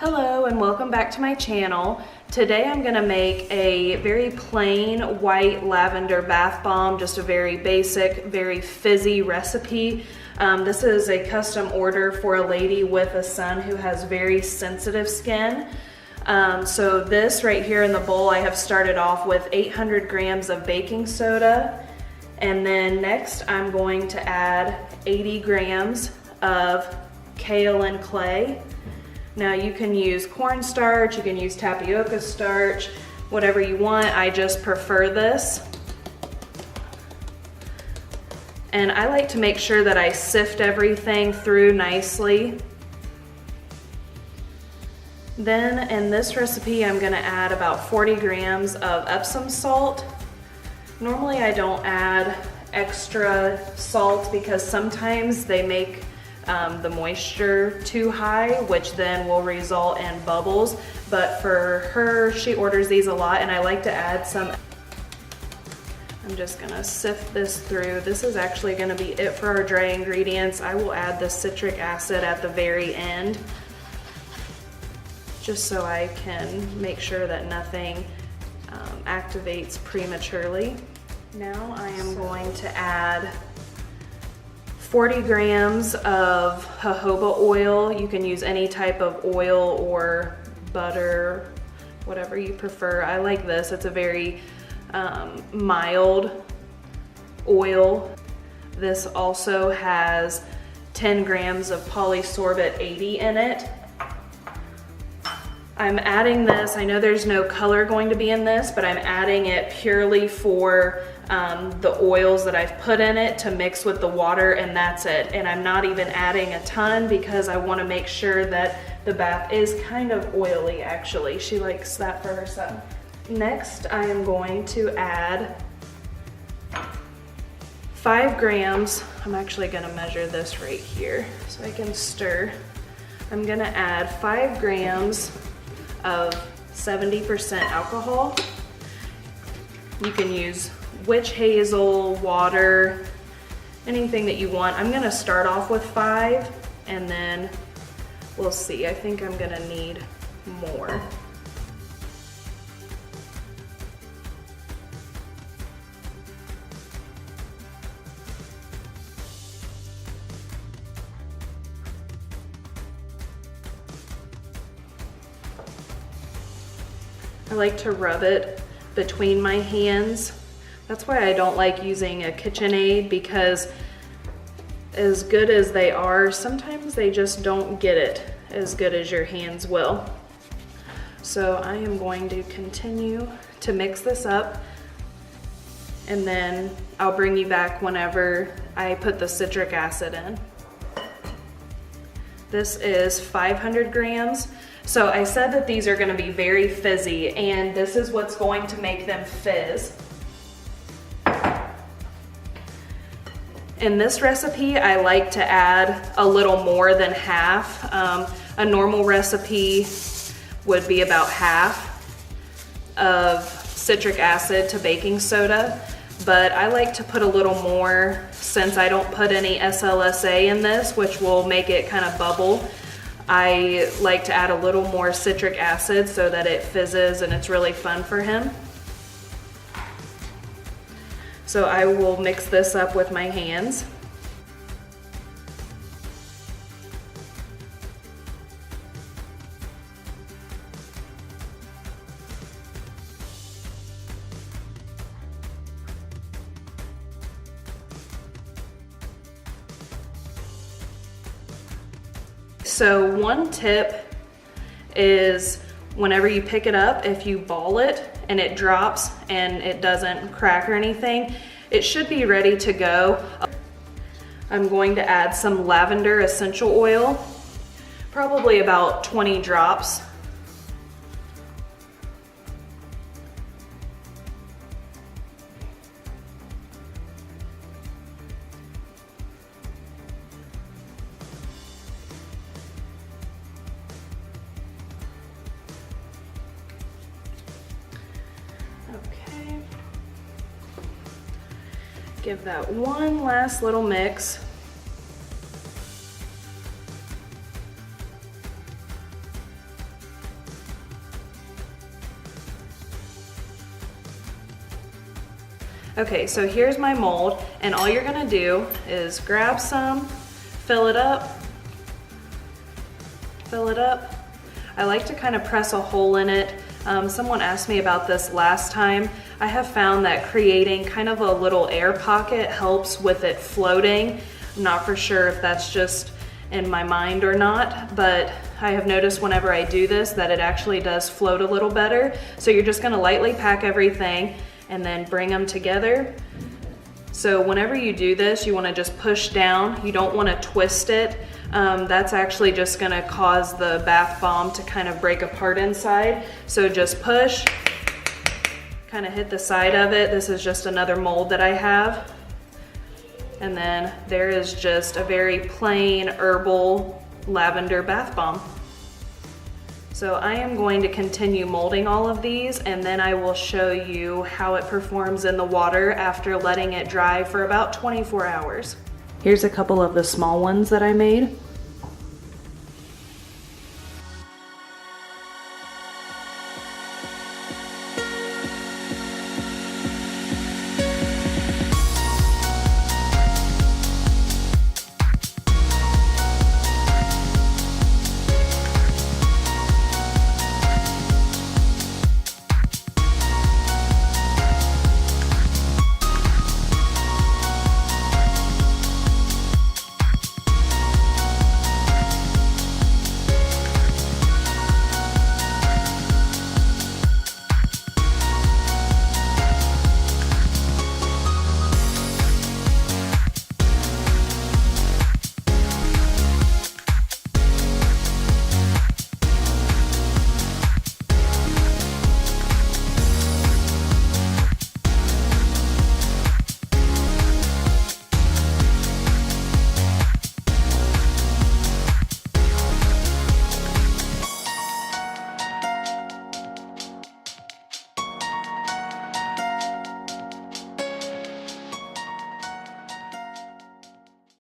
Hello and welcome back to my channel. Today I'm going to make a very plain white lavender bath bomb, just a very basic, very fizzy recipe. This is a custom order for a lady with a son who has very sensitive skin. So this right here in the bowl, I have started off with 800 grams of baking soda. And then next I'm going to add 80 grams of kaolin clay. Now you can use cornstarch, you can use tapioca starch, whatever you want. I just prefer this. And I like to make sure that I sift everything through nicely. Then in this recipe, I'm gonna add about 40 grams of Epsom salt. Normally I don't add extra salt because sometimes they make the moisture too high, which then will result in bubbles. But for her, she orders these a lot and I like to add some. I'm just gonna sift this through. This is actually gonna be it for our dry ingredients. I will add the citric acid at the very end, just so I can make sure that nothing activates prematurely. Now I am going to add 40 grams of jojoba oil. You can use any type of oil or butter, whatever you prefer. I like this. It's a very mild oil. This also has 10 grams of polysorbate 80 in it. I'm adding this, I know there's no color going to be in this, but I'm adding it purely for the oils that I've put in it to mix with the water, and that's it. And I'm not even adding a ton because I want to make sure that the bath is kind of oily actually. She likes that for her son. Next, I am going to add 5 grams. I'm actually going to measure this right here so I can stir. I'm going to add 5 grams of 70% alcohol. You can use witch hazel, water, anything that you want. I'm gonna start off with 5 and then we'll see. I think I'm gonna need more. I like to rub it between my hands. That's why I don't like using a KitchenAid, because as good as they are, sometimes they just don't get it as good as your hands will. So I am going to continue to mix this up, and then I'll bring you back whenever I put the citric acid in. This is 500 grams. So I said that these are going to be very fizzy, and this is what's going to make them fizz. In this recipe, I like to add a little more than half. A normal recipe would be about half of citric acid to baking soda, but I like to put a little more since I don't put any SLSA in this, which will make it kind of bubble. I like to add a little more citric acid so that it fizzes and it's really fun for him. So I will mix this up with my hands. So one tip is whenever you pick it up, if you ball it and it drops and it doesn't crack or anything, it should be ready to go. I'm going to add some lavender essential oil, probably about 20 drops. Okay. Give that one last little mix. Okay, so here's my mold, and all you're gonna do is grab some, fill it up. I like to kind of press a hole in it. Someone asked me about this last time. I have found that creating kind of a little air pocket helps with it floating. I'm not for sure if that's just in my mind or not, but I have noticed whenever I do this that it actually does float a little better. So you're just gonna lightly pack everything and then bring them together. So whenever you do this, you wanna just push down. You don't wanna twist it. That's actually just gonna cause the bath bomb to kind of break apart inside. So just push, kind of hit the side of it. This is just another mold that I have. And then there is just a very plain herbal lavender bath bomb. So I am going to continue molding all of these, and then I will show you how it performs in the water after letting it dry for about 24 hours. Here's a couple of the small ones that I made.